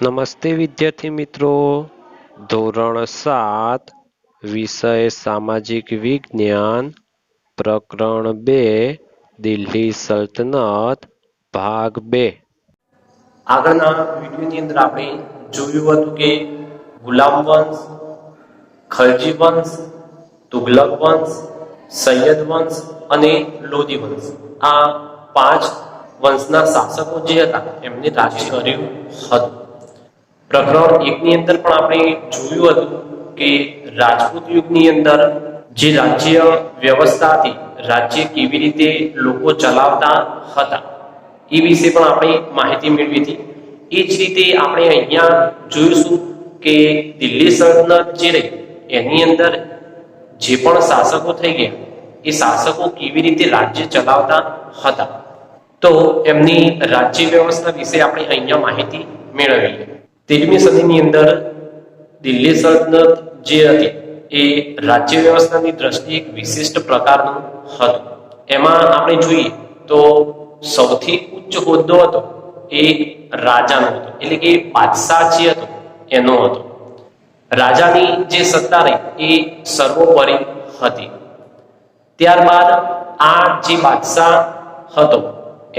નમસ્તે વિદ્યાર્થી મિત્રો. ધોરણ 7 વિષય સામાજિક વિજ્ઞાન પ્રકરણ 2 દિલ્હી સલ્તનત ભાગ 2. આગળના વિડીયોની અંદર આપણે જોયું હતું કે ગુલામ વંશ, ખલજી વંશ, તુગલક વંશ, સૈયદ વંશ અને લોધી વંશ આ 5 વંશના શાસકો જે હતા એમને રાજ્ય કર્યું હતું. પ્રકરણ 1 ની અંદર પણ આપણે જોયું હતું કે રાજપૂત યુગની અંદર જે રાજ્ય વ્યવસ્થા હતી, રાજ્ય કેવી રીતે લોકો ચલાવતા હતા એ વિશે પણ આપણે માહિતી મેળવી હતી. એ જ રીતે આપણે અહીંયા જોઈશું કે દિલ્હી સલ્તનત જે રહી એની અંદર જે પણ શાસકો થઈ ગયા એ શાસકો કેવી રીતે રાજ્ય ચલાવતા હતા, તો એમની રાજ્ય વ્યવસ્થા વિશે આપણે અહીંયા માહિતી મેળવીએ. 13મી સદીની અંદર દિલ્હી સલ્તનત જે હતી એ રાજ્ય વ્યવસ્થાની દ્રષ્ટિએ એક વિશિષ્ટ પ્રકારનું હતું. એમાં આપણે જોઈએ તો સૌથી ઉચ્ચ હોદ્દો હતો એ રાજાનો હતો, એટલે કે બાદશાહ જે હતો એનો હતો. રાજાની જે સત્તા રહી એ સર્વોપરી હતી. ત્યારબાદ આ જે બાદશાહ હતો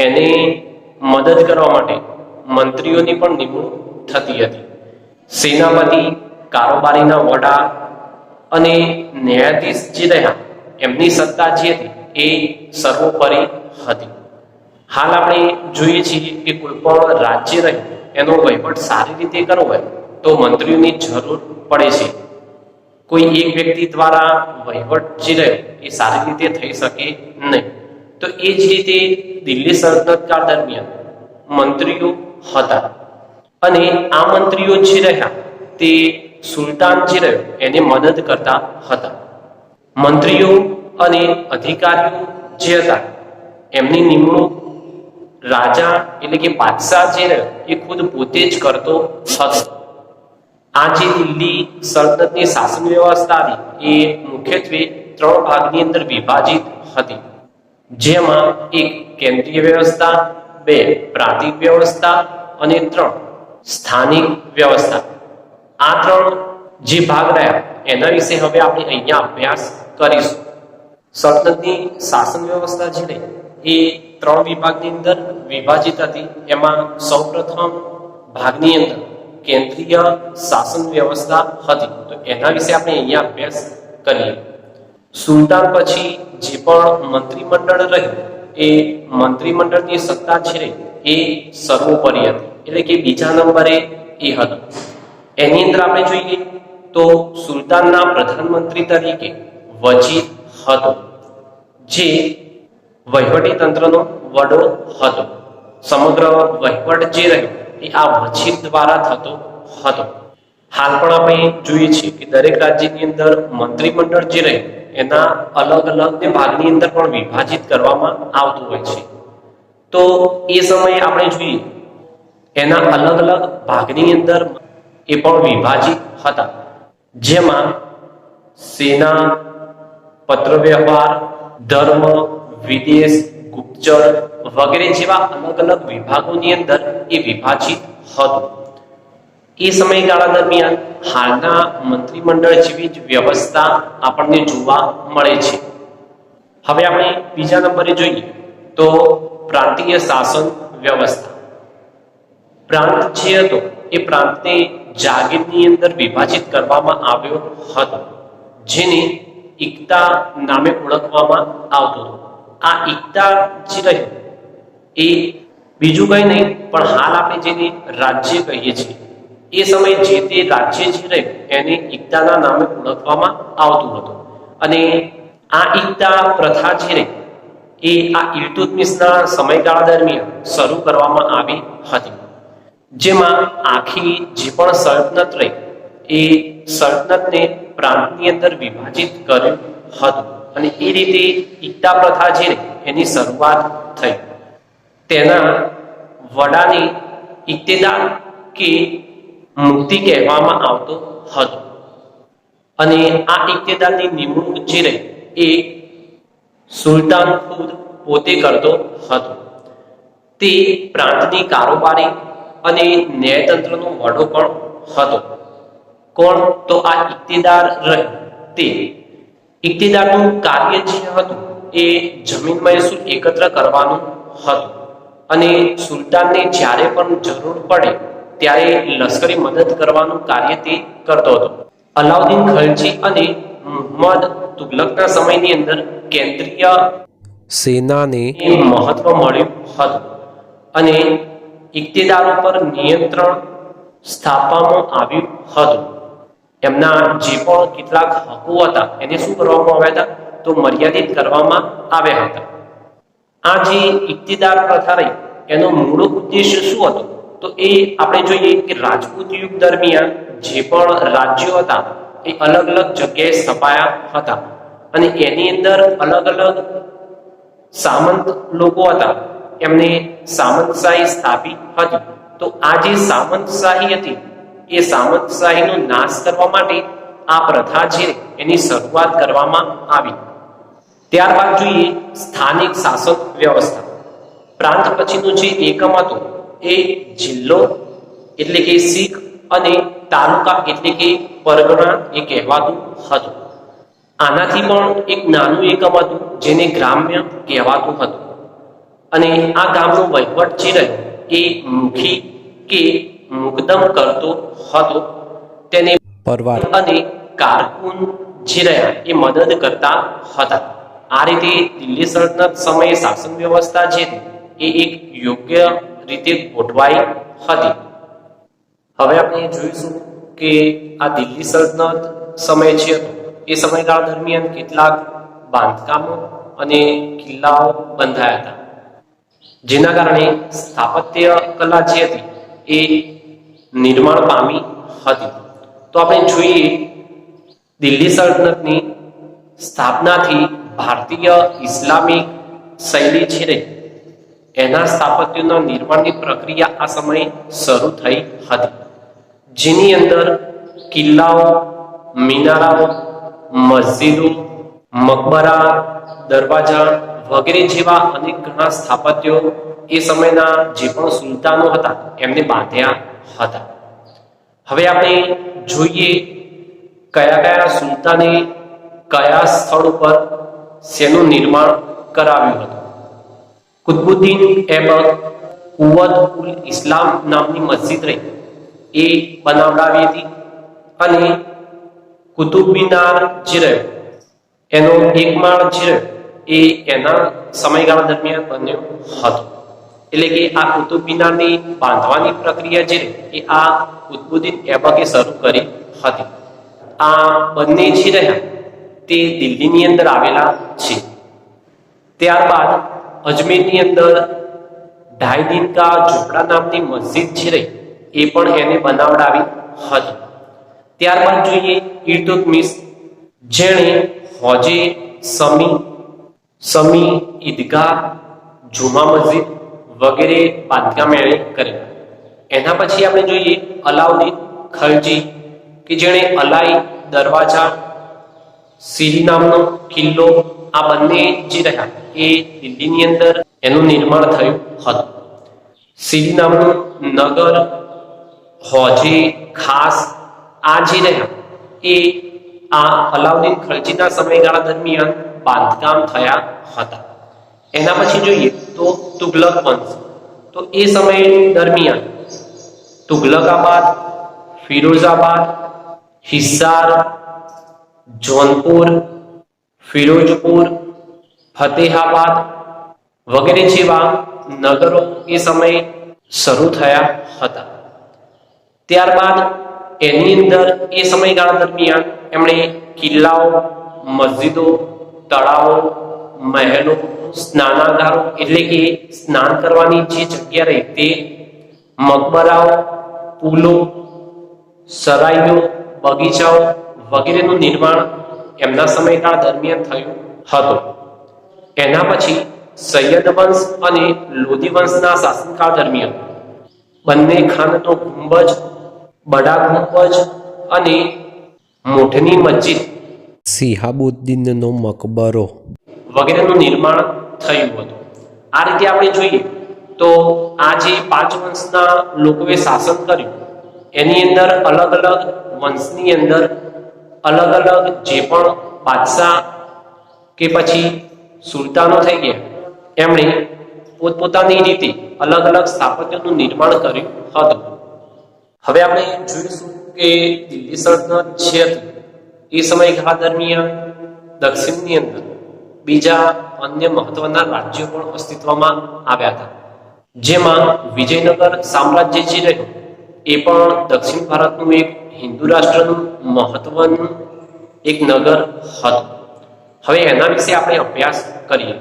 એને મદદ કરવા માટે મંત્રીઓની પણ નિમણૂક થતી હતી. સેનાપતિ, કારોબારીના વડા અને ન્યાયાધીશ જે રહ્યા એમની સત્તા જે હતી એ સર્વોપરી હતી. હાલ આપણે જોઈએ છીએ કે કોઈ પણ રાજ્ય રહે એનો વહીવટ સારી રીતે કરવો હોય તો મંત્રીઓની જરૂર પડે છે. કોઈ એક વ્યક્તિ દ્વારા વહીવટ જે રહ્યો એ સારી રીતે થઈ શકે નહીં. તો એ જ રીતે દિલ્હી સલ્તનત કાળ દરમિયાન મંત્રીઓ હતા અને આ મંત્રીઓ જે રહ્યા તે સુલતાન જે રહ્યો એને મદદ કરતા હતા. મંત્રીઓ અને અધિકારીઓ જે હતા એમની નિમણૂક રાજા એટલે કે બાદશાહ જે રહ્યો એ ખુદ પોતે જ કરતો હતો. આ જે દિલ્હી સલ્તનતની શાસન વ્યવસ્થા હતી એ મુખ્યત્વે 3 ભાગની અંદર વિભાજિત હતી, જેમાં 1 કેન્દ્રીય વ્યવસ્થા, 2 પ્રાંતિક વ્યવસ્થા અને 3 સ્થાનિક વ્યવસ્થા. આ 3 જે ભાગ રહ્યા એના વિશે હવે આપણે અહીંયા અભ્યાસ કરીશું. સલ્તનતની શાસન વ્યવસ્થા જે રહી એ 3 વિભાગની અંદર વિભાજિત હતી. એમાં સૌપ્રથમ ભાગની અંદર કેન્દ્રીય શાસન વ્યવસ્થા હતી, તો એના વિશે આપણે અહીંયા અભ્યાસ કરીએ. સુલતાન પછી જે પણ મંત્રીમંડળ રહ્યું એ મંત્રીમંડળની સત્તા છે એ સર્વોપરી હતી, એટલે કે બીજા નંબરે એ હતું. એની અંદર આપણે જોઈએ તો સુલતાનના પ્રધાનમંત્રી તરીકે વજીર હતો, જે વહીવટી તંત્રનો વડો હતો. સમગ્ર વહીવટ જે રહ્યો એ આ વજીર દ્વારા થતો હતો. હાલ પણ આપણે જોઈએ છીએ કે દરેક રાજ્યની અંદર મંત્રીમંડળ જે રહે એના અલગ અલગ ભાગની અંદર પણ વિભાજિત કરવામાં આવતું હોય છે. તો એ સમયે આપણે જોઈએ એના અલગ અલગ ભાગની અંદર એ પણ વિભાજિત હતા, જેમાં સેના, પત્રવ્યવહાર, ધર્મ, વિદેશ, ગુપ્તચર વગેરે જેવા અલગ અલગ વિભાગોની અંદર એ વિભાજિત હતું. એ સમયગાળા દરમિયાન હાલના મંત્રીમંડળ જેવી જ વ્યવસ્થા આપણને જોવા મળે છે. હવે આપણે બીજા નંબરે જોઈએ તો પ્રાંતીય શાસન વ્યવસ્થા. પ્રાંત જે હતો એ પ્રાંતને જાગીરની અંદર વિભાજિત કરવામાં આવ્યો હતો, જેને ઇકતા નામે ઓળખવામાં આવતું હતું. આ ઇકતા જે રહ્યું એ બીજું કંઈ નહીં પણ હાલ આપણે જેને રાજ્ય કહીએ છીએ એ સમયે જે તે રાજ્ય જે રહ્યું એને ઇકતાના નામે ઓળખવામાં આવતું હતું. અને આ ઇકતા પ્રથા જે રહી એ આ ઇલ્તુત્મિશના સમયગાળા દરમિયાન શરૂ કરવામાં આવી હતી, જેમાં આખી જે પણ સલ્તનત રહી એ સલ્તનતને પ્રાંતની અંદર વિભાજિત કર્યું હતું. અને એ રીતે ઇકતા પ્રથા જે રહી એની શરૂઆત થઈ. તેના વડાને ઇક્તેદાર કે મુક્તિ કહેવામાં આવતો હતો. અને આ ઇક્તેદારની નિમણૂક જે રહી એ સુલતાન ખુદ પોતે કરતો હતો. તે પ્રાંતની કારોબારી અને ન્યાયતંત્રનો વડો પણ હતો. કોણ? તો આ ઇક્તેદાર રહે તે. ઇક્તેદારનું કાર્ય જે હતું એ જમીન મહેસૂલ એકત્ર કરવાનું હતું અને સુલતાનને જ્યારે પણ જરૂર પડે ત્યારે લશ્કરી મદદ કરવાનું કાર્ય તે કરતો હતો. અલાઉદ્દીન ખલજી અને મુહમ્મદ તુગલકના સમયની અંદર કેન્દ્રીય સેનાને મહત્વ મળ્યું હતું અને ઇક્તેદારો પર નિયંત્રણ સ્થાપવામાં આવ્યું હતું. એમના જે પણ કેટલાક હકો હતા એને શું કરવામાં આવ્યા હતા? તો મર્યાદિત કરવામાં આવ્યા હતા. આ જે ઇક્તેદાર પ્રથા રહી એનો મૂળ ઉદ્દેશ્ય શું હતો? તો એ આપણે જોઈએ કે રાજપૂત યુગ દરમિયાન જે પણ રાજ્યો હતા એ અલગ અલગ જગ્યાએ સ્થપાયા હતા અને એની અંદર અલગ અલગ સામંત લોકો હતા, એમને સામંતશાહી સ્થાપી હતી. તો આ જે સામંતશાહી હતી એ સામંતશાહીનો નાશ કરવા માટે આ પ્રથા છે એની શરૂઆત કરવામાં આવી. ત્યારબાદ જોઈએ સ્થાનિક શાસન વ્યવસ્થા. પ્રાંત પછીનો જે એકમ હતો એ જિલ્લો એટલે કે શીખ અને તાલુકા એટલે કે પરગણા એ કહેવાતું હતું. આનાથી પણ એક નાનું એકમ હતું જેને ગ્રામ્ય કહેવાતું હતું અને આ ગામનો વહીવટ જે રહ્યો એ મુખી કે મુકદમ કરતો હતો. તેને પરવાર અને કારકુન જે રહ્યા એ મદદ કરતા હતા. આ રીતે દિલ્હી સલ્તનત સમયે શાસન વ્યવસ્થા જે એ એક યોગ્ય રીતે ગોઠવાઈ હતી. હવે આપણે જોઈશું કે આ દિલ્હી સલ્તનત સમય છે એ સમયગાળા દરમિયાન કેટલાક બાંધકામો અને કિલ્લાઓ બંધાયા હતા, જેના કારણે સ્થાપત્ય કલા જે હતી એ નિર્માણ પામી હતી. તો આપણે જોઈએ દિલ્હી સલ્તનતની સ્થાપનાથી ભારતીય ઇસ્લામિક શૈલી છે ને એના સ્થાપત્યના નિર્માણની પ્રક્રિયા આ સમયે શરૂ થઈ હતી, જેની અંદર કિલ્લાઓ, મિનારાઓ, મસ્જિદો, મકબરા, દરવાજા વગેરે જેવા અનેક ઘણા સ્થાપત્યો એ સમયના જે પણ સુલતાનો હતા એમને બાંધ્યા હતા. હવે આપણે જોઈએ કયા કયા સુલતાને કયા સ્થળ ઉપર શેનું નિર્માણ કરાવ્યું હતું. કુતુબુદ્દીન એબક કુવત ઉલ ઇસ્લામ નામની મસ્જિદ રહી એ બનાવડાવી હતી અને કુતુબ મિનાર જે રહ્યો એનો એક માળ જે રહ્યો એ એના સમયગાળા દરમિયાન બન્યો હતો. એટલે કે આ કુતુબ મિનારની બાંધવાની પ્રક્રિયા જે રહી એ આ કુતુબુદ્દીન એબકે શરૂ કરી હતી. આ બંને જે રહ્યા તે દિલ્હીની અંદર આવેલા છે. ત્યારબાદ અજમેરની અંદર ઢાઈ દિન કા ઝૂંપડા નામની મસ્જિદ જે રહી એ પણ એને બનાવડાવી હતી. ત્યારબાદ જોઈએ ઇલ્તુત્મિશ, જેણે હોજે સમી ઈદગાહ, જુમા મસ્જિદ વગેરે બાંધકામ એણે કર્યા. એના પછી આપણે જોઈએ અલાઉદ્દીન ખલજી કે જેણે અલાઈ દરવાજા, સીરી નામનો કિલ્લો, આ બંને જે રહ્યા એ દિલ્હીની અંદર એનું નિર્માણ થયું હતું. સીરી નામનું નગર, હોજે ખાસ, આ જે રહ્યા એ આ અલાઉદ્દીન ખલજીના સમયગાળા દરમિયાન બાંધકામ થયા હતા. એના પછી જોઈએ તો તુગલક વંશ. તો એ સમય દરમિયાન તુગલકાબાદ, ફિરોઝાબાદ, હિસાર, જોનપુર, ફિરોજપુર, ફતેહાબાદ વગેરે જેવા નગરો એ સમયે શરૂ થયા હતા. ત્યારબાદ એની અંદર એ સમયગાળા દરમિયાન એમણે કિલ્લાઓ, મસ્જિદો, તળાવો, મહેલો, સ્નાનાગારો એટલે કે સ્નાન કરવાની જે જગ્યા રહી તે, મકબરાઓ, પુલો, સરાઈઓ, બગીચાઓ વગેરેનું નિર્માણ એમના સમયગાળા દરમિયાન થયું હતું. એના પછી સૈયદ વંશ અને લોધી વંશના શાસનકાળ દરમિયાન બંને ખાનનો ગુંબજ, બડા ગુંબજ અને મોઠની મસ્જિદ, સિહાબુદ્દીનનો મકબરો વગેરેનું નિર્માણ થયું હતું. આ રીતે આપણે જોઈએ તો આ જે 5 વંશના લોકોએ શાસન કર્યું એની અંદર અલગ અલગ વંશની અંદર અલગ અલગ જે પણ બાદશાહ કે પછી સુલતાનો થઈ ગયા એમણે પોતપોતાની રીતે અલગ અલગ સ્થાપત્યનું નિર્માણ કર્યું હતું. હવે આપણે જોઈશું કે દિલ્હી સલ્તનત જે હતી એ સમયગાળા દરમિયાન દક્ષિણની અંદર બીજા અન્ય મહત્વના રાજ્યો પણ અસ્તિત્વમાં આવ્યા હતા, જેમાં વિજયનગર સામ્રાજ્ય જે રહ્યું એ પણ દક્ષિણ ભારતનું એક હિન્દુ રાષ્ટ્રનું મહત્વનું એક નગર હતું. હવે એના વિશે આપણે અભ્યાસ કરીએ.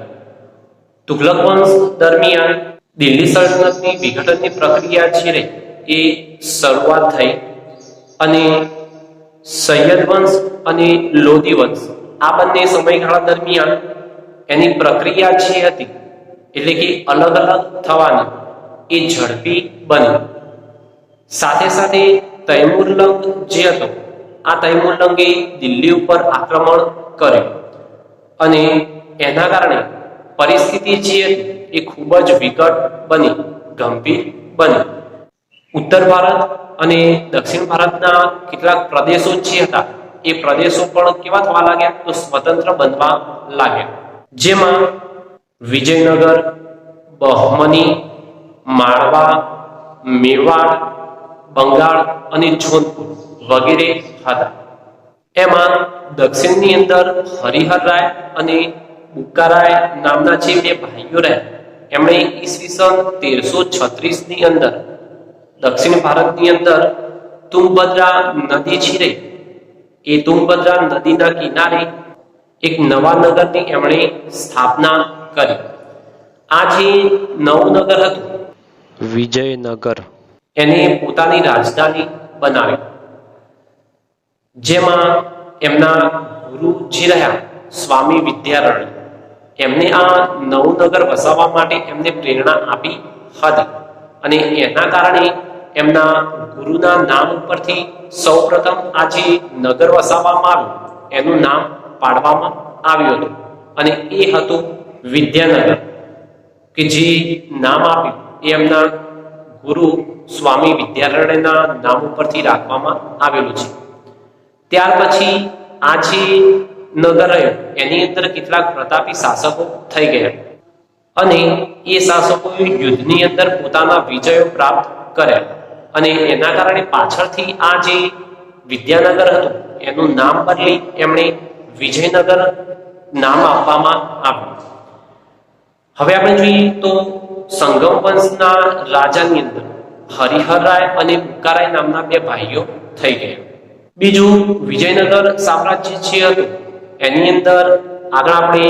તુગલક વંશ દરમિયાન દિલ્હી સલ્તનતની વિઘટનની પ્રક્રિયા છે એ શરૂઆત થઈ અને સૈયદ વંશ અને લોધી વંશ આ બંને સમયગાળા દરમિયાન એની પ્રક્રિયા જે હતી એટલે કે અલગ અલગ થવાની એ ઝડપી બની. સાથે સાથે તૈમુરલંગ જે હતો આ તૈમુરલંગે દિલ્હી ઉપર આક્રમણ કર્યું અને એના કારણે પરિસ્થિતિ જે હતી એ ખૂબ જ વિકટ બની, ગંભીર બની. ઉત્તર ભારત અને દક્ષિણ ભારતના કેટલાક પ્રદેશો જે હતા એ પ્રદેશો પણ કેવા થવા લાગ્યા તો સ્વતંત્ર બનવા લાગ્યા, જેમાં વિજયનગર, બહમની, માળવા, મેવાડ, બંગાળ અને જોધપુર વગેરે હતા. એમાં દક્ષિણની અંદર હરિહર રાય અને બુક્કારાય નામના જે બે ભાઈઓ રહ્યા એમણે ઈસવીસન 1336 ની અંદર દક્ષિણ ભારતની અંદર તુંગભદ્રા નદી છે એ તુંગભદ્રા નદીના કિનારે એક નવા નગરની એમણે સ્થાપના કરી. આ જે નવું નગર હતું વિજયનગર, એને પોતાની રાજધાની બનાવી, જેમાં એમના ગુરુ જે રહ્યા સ્વામી વિદ્યારણ્ય એમને આ નવું નગર વસાવવા માટે એમને પ્રેરણા આપી હતી અને એના કારણે એમના ગુરુના નામ ઉપરથી સૌપ્રથમ આ જે નગર વસાવવામાં આવ્યું એનું નામ પાડવામાં આવ્યું હતું અને એ હતું વિદ્યાનગર, કે જે નામ આપ્યું એ એમના ગુરુ સ્વામી વિદ્યારણ્યના નામ ઉપરથી રાખવામાં આવેલું છે. ત્યાર પછી આ જે નગર રહ્યું એની અંદર કેટલાક પ્રતાપી શાસકો થઈ ગયા અને એ શાસકોએ યુદ્ધની અંદર પોતાના વિજયો પ્રાપ્ત કર્યા અને એના કારણે પાછળથી આ જે વિદ્યાનગર હતું એનું નામ બદલી એમણે વિજયનગર નામ આપવામાં આવ્યું. હવે આપણે જોઈએ તો સંગમ વંશના રાજાની અંદર હરિહર રાય અને બુક્કારાય નામના બે ભાઈઓ થઈ ગયા. બીજું વિજયનગર સામ્રાજ્ય જે હતું એની અંદર આગળ આપણે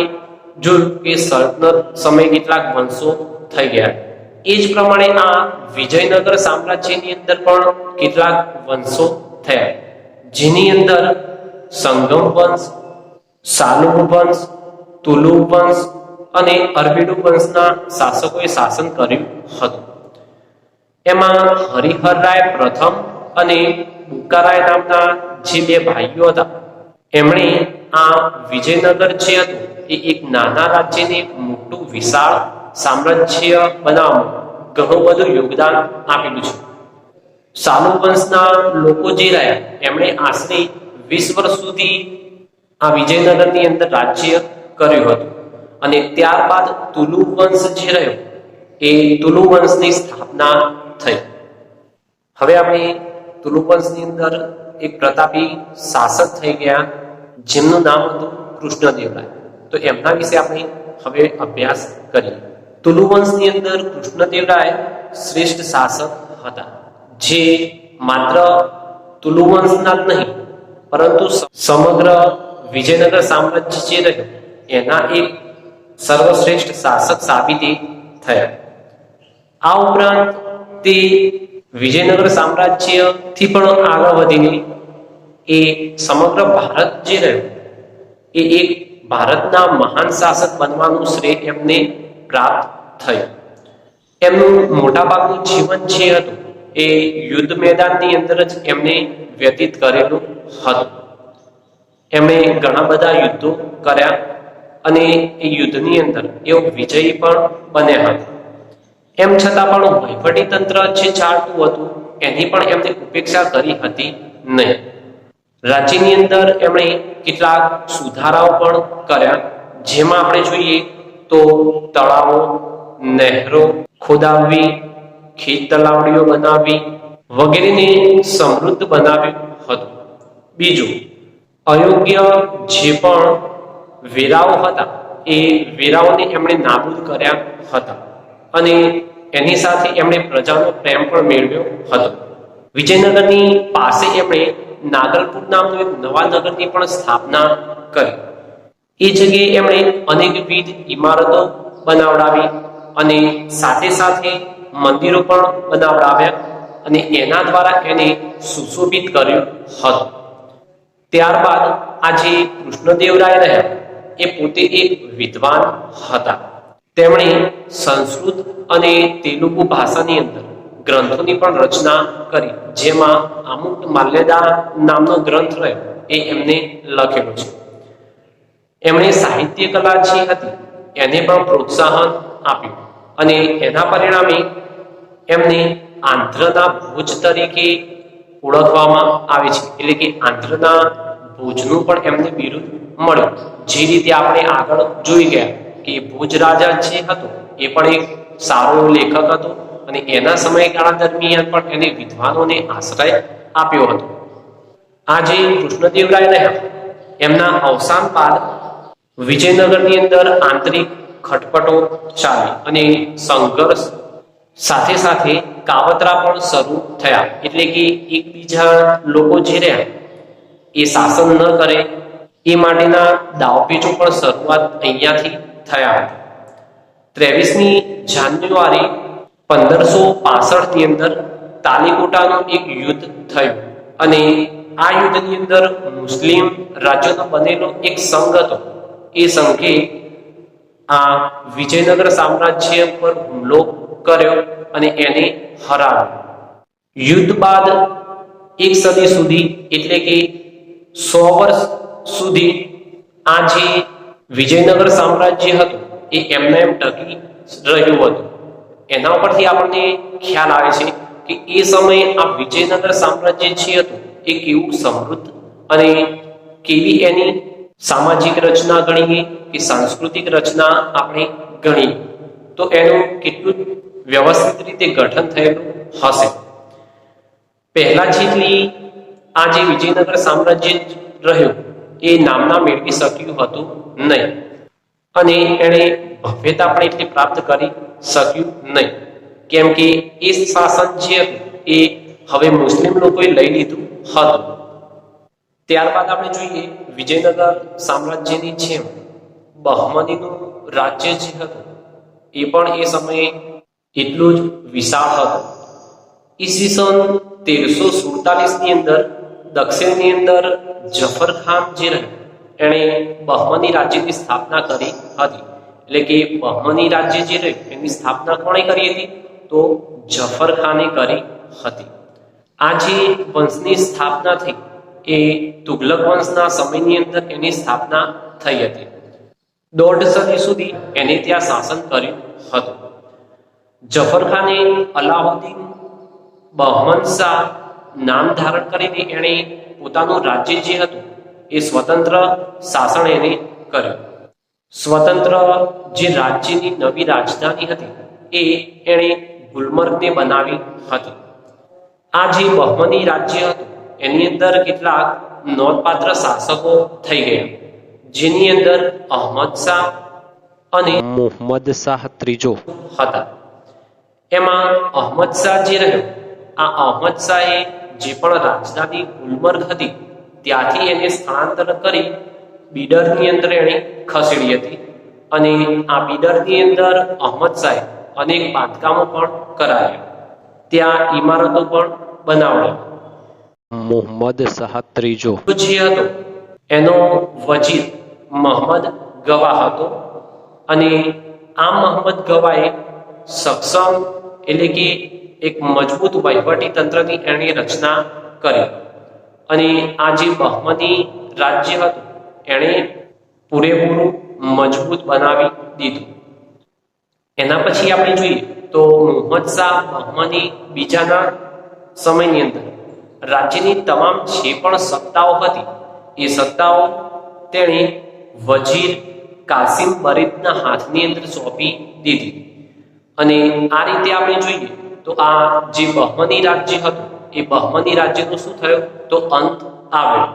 જોયું કે સલ્તનત સમય કેટલાક વંશો થઈ ગયા. એ જ પ્રમાણે આ વિજયનગર સામ્રાજ્યની અંદર પણ કેટલાક વંશો થયા, જેની અંદર સંગમ વંશ, સાલુબ વંશ, તુલુબ વંશ અને અરબીડુ વંશના શાસકોએ શાસન કર્યું હતું. એમાં હરિહર રાય પ્રથમ અને બુક્કારાય નામના જે બે ભાઈઓ હતા એમણે આ વિજયનગર જે હતું એ એક નાના રાજ્યને મોટું વિશાળ સામ્રાજ્ય બનાવવામાં ઘણું બધું યોગદાન આપેલું છે. સાલુ વંશના લોકો જે રહ્યા એમણે આશરે 20 વર્ષ સુધી આ વિજયનગરની અંદર રાજ્ય કર્યું હતું અને ત્યારબાદ તુલુ વંશ જે રહ્યો એ તુલુ વંશની સ્થાપના થઈ. હવે આપણે તુલુ વંશની અંદર એક પ્રતાપી શાસક થઈ ગયા જેમનું નામ હતું કૃષ્ણદેવરાય. તો એમના વિશે આપણે હવે અભ્યાસ કરીએ. તુલુ વંશની અંદર કૃષ્ણદેવરાય શ્રેષ્ઠ શાસક હતા, જે માત્ર તુલુ વંશના જ નહીં પરંતુ સમગ્ર વિજયનગર સામ્રાજ્ય જે રહ્યું એના એક સર્વશ્રેષ્ઠ શાસક સાબિત થયા. આ ઉપરાંત તે વિજયનગર સામ્રાજ્યથી પણ આગળ વધીને એ સમગ્ર ભારત જે રહ્યું એ એક ભારતના મહાન શાસક બનવાનું શ્રેય એમને પ્રાપ્ત થયું. એમનું મોટાભાગનું જીવન જે હતું એ યુદ્ધ મેદાનની અંદર જ એમને વ્યતીત કરેલું હતું. એમણે ઘણા બધા યુદ્ધો કર્યા અને એ યુદ્ધની અંદર એઓ વિજયી પણ બન્યા હતા. એમ છતાં પણ વહીવટી તંત્ર જે ચાલતું હતું એની પણ એમને ઉપેક્ષા કરી હતી નહીં. રાજ્યની અંદર એમણે કેટલાક સુધારાઓ પણ કર્યા, જેમાં આપણે જોઈએ તો તળાવો, નહેરો ખોદાવવી, ખેત તલાવડીઓ બનાવવી વગેરેને સમૃદ્ધ બનાવ્યું હતું. બીજું, અયોગ્ય જે પણ વેરાઓ હતા એ વેરાઓને એમણે નાબૂદ કર્યા હતા અને એની સાથે એમણે પ્રજાનો પ્રેમ પણ મેળવ્યો હતો. વિજયનગરની પાસે એમણે નાગલપુર નામનું એક નવા નગરની પણ સ્થાપના કરી. એ જગ્યાએ એમણે અનેકવિધ ઇમારતો બનાવડાવી અને સાથે સાથે મંદિરો પણ બનાવડાવ્યા અને એના દ્વારા એને સુશોભિત કર્યું હતું. ત્યારબાદ આ જે કૃષ્ણદેવરાય રહ્યા એ પોતે એક વિદ્વાન હતા. તેમણે સંસ્કૃત અને તેલુગુ ભાષાની અંદર ગ્રંથોની પણ રચના કરી, જેમાં અમુક માલ્યદા નામનો ગ્રંથ રહ્યો એ એમને લખેલો છે. એમણે સાહિત્ય કલા જે હતી એને પણ પ્રોત્સાહન આપ્યું અને એના પરિણામે એમને આંધ્રના ભુજ તરીકે ઓળખવામાં આવે છે. એટલે કે આંધ્રના ભુજનું પણ એમને બિરુદ મળ્યું. જે રીતે આપણે આગળ જોઈ ગયા કે ભુજ રાજા જે હતો એ પણ એક સારો લેખક હતો અને એના સમયગાળા દરમિયાન પણ એને વિદ્વાનોને આશ્રય આપ્યો હતો. આ જે કૃષ્ણદેવરાય રહ્યા એમના અવસાન બાદ વિજયનગરની અંદર આંતરિક ખટપટો ચાલી અને સંઘર્ષ સાથે સાથે કાવતરા પણ શરૂ થયા. એટલે કે એકબીજા લોકો જે રહ્યા એ શાસન ન કરે એ માટેના દાવપેચો પણ શરૂઆત અહીંયાથી થયા હતા. 23મી જાન્યુઆરી 1565 ની અંદર તાલીકોટાનું એક યુદ્ધ થયું અને આ યુદ્ધની અંદર મુસ્લિમ રાજ્યોનો બનેલો એક સંઘ હતો. એ સંઘે આ વિજયનગર સામ્રાજ્ય પર હુમલો કર્યો અને એને હરાવ્યું. યુદ્ધ બાદ એક સદી સુધી એટલે કે 100 વર્ષ સુધી આ જે વિજયનગર સામ્રાજ્ય હતું એ એમને એમ ટકી રહ્યું હતું. એના ઉપરથી આપણને ખ્યાલ આવે છે કે એ સમયે આ વિજયનગર સામ્રાજ્ય જે હતું એ કેવું સમૃદ્ધ અને કેવી એની સામાજિક રચના ગણીએ કે સાંસ્કૃતિક રચના આપણે ગણીએ તો એનું કેટલું વ્યવસ્થિત રીતે ગઠન થયેલું હશે. પહેલા જેટલી આ જે વિજયનગર સામ્રાજ્ય રહ્યું એ નામના મેળવી શક્યું હતું નહીં અને એણે ભવ્યતા પણ એટલી પ્રાપ્ત કરી શક્યું નહીં, કેમ કે એ શાસન જે હતું એ હવે મુસ્લિમ લોકોએ લઈ લીધું હતું. ત્યારબાદ આપણે જોઈએ વિજયનગર સામ્રાજ્યની જેમ બહમનીનું રાજ્ય જે હતું એ પણ એ સમયે એટલું જ વિશાળ હતું. ઈસવીસન 1347 ની અંદર દક્ષિણની અંદર જફર ખાન જે રહ્યો એણે બહમની રાજ્યની સ્થાપના કરી હતી. એટલે કે બહમની રાજ્ય જે રહ્યું એની સ્થાપના કોણે કરી હતી? તો જફર ખાને કરી હતી. આ જે વંશની સ્થાપના થઈ એ તુગલક વંશના સમયની અંદર એની સ્થાપના થઈ હતી. 1.5 સદી સુધી એને ત્યાં શાસન કર્યું હતું. જફર ખાને અલાઉદ્દીન બહમન શાહ નામ ધારણ કરીને એણે પોતાનું રાજ્ય જે હતું એ સ્વતંત્ર શાસન એને કર્યું. સ્વતંત્ર જે રાજ્યની નવી રાજધાની હતી એ એણે ગુલમર્ગને બનાવી હતી. આ જે બહમની રાજ્ય હતું એની અંદર કેટલાક નોંધપાત્ર શાસકો થઈ ગયા, જેની અંદર અહમદ શાહ અને મુહમ્મદ શાહ ત્રીજો હતા. એમાં અહમદ શાહ જે રહ્યો આ અહમદ શાહે જે પણ રાજધાની ગુલમર્ગ હતી ત્યાંથી એને સ્થળાંતર કરી બીડરની અંદર એણે ખસેડી હતી અને આ બીડરની અંદર અહમદ શાહે અનેક બાંધકામો પણ કરાયા, ત્યાં ઇમારતો પણ બનાવડાવી. મુહમ્મદ શાહ ત્રીજો જે હતો એનો વજીર મહમદ ગવા હતો અને આ મહમદ ગવાએ સક્ષમ એટલે કે એક મજબૂત વહીવટી તંત્રની એણે રચના કરી અને આ જે બહમની રાજ્ય હતું એણે પૂરેપૂરું મજબૂત બનાવી દીધું. એના પછી આપણે જોઈએ તો મુહમ્મદ શાહ બહમાની બીજાના સમયની અંદર રાજ્યની તમામ જે પણ સત્તાઓ હતી એ સત્તાઓ તેણે વજીર કાસિમ બરીદના હાથની અંદર સોંપી દીધી. અને આ રીતે આપણે જોઈએ તો આ જે બહમની રાજ્ય હતું એ બહમની રાજ્યનો શું થયો તો અંત આવ્યો.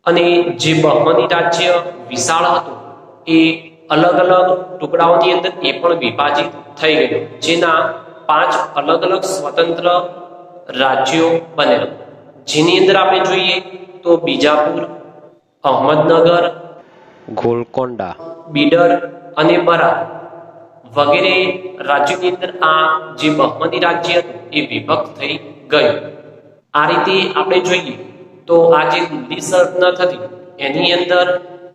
અને જે બહમની રાજ્ય વિશાળ હતું એ અલગ અલગ ટુકડાઓની અંદર એ પણ વિભાજિત થઈ ગયું, જેના 5 અલગ અલગ સ્વતંત્ર રાજ્યો બનેલા, જેની અંદર આપણે જોઈએ તો બીજાપુર, અહમદનગર, ગોલકોંડા, બીડર અને બરાર વગેરે રાજ્યોની અંદર આ જે બહમની રાજ્ય હતું એ વિભક્ત થઈ ગયું. આ રીતે આપણે જોઈએ તો આ જે દિલ્હી સલ્તનત હતી એની અંદર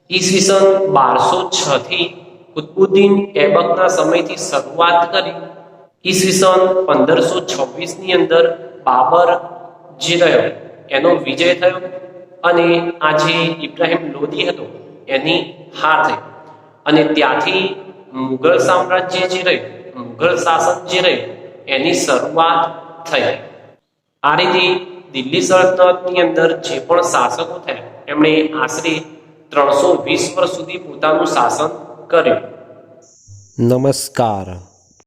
ઈસવીસન 1206 થી કુતુબુદ્દીન ઐબકના સમયથી શરૂઆત કરી ઈસવીસન 1526 ની અંદર બાબર જે રહ્યો એનો વિજય થયો અને આ જે ઇબ્રાહિમ લોદી હતો એની હાર થઈ. અને ત્યાંથી મુઘલ સામ્રાજ્ય જે રહ્યું, મુઘલ શાસન જે રહ્યું એની શરૂઆત થઈ. આ રીતે દિલ્હી સલ્તનતની અંદર જે પણ શાસકો થયા એમણે આશરે 320 વર્ષ સુધી પોતાનું શાસન કર્યું. નમસ્કાર.